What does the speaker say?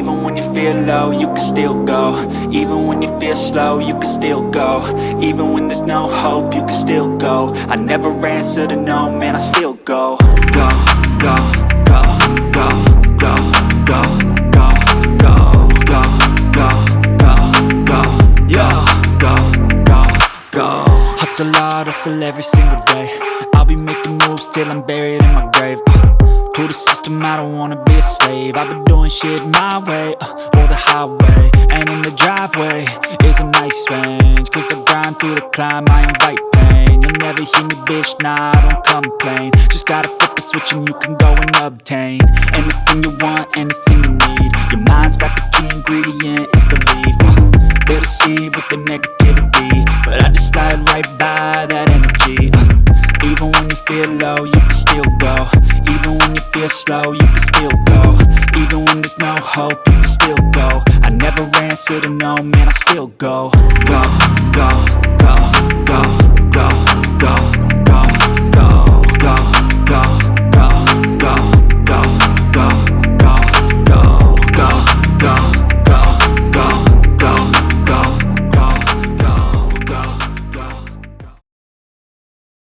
Even when you feel low, you can still go. Even when you feel slow, you can still go. Even when there's no hope, you can still go. I never answer to no, man, I still go. Go, go, go, go, go, go, go, go, go, go, go, go, yo, go, go, go. Hustle hard, hustle every single day. I'll be making moves till I'm buried in my grave. To the system, I don't wanna be a slave. I've been doing shit my way, or the highway. And in the driveway is a nice range, cause I grind through the climb, I invite pain. You'll never hear me, bitch, nah, I don't complain. Just gotta flip the switch and you can go and obtain anything you want, anything you need. Your mind's got the key ingredient, it's belief. They'll deceive with the negativity, but I just slide right by that energy. Even when you feel low, you can still go. Even when you feel slow, you can still go. Even when there's no hope, you can still go. I never answer to no, man, I still go. Go, go, go, go, go.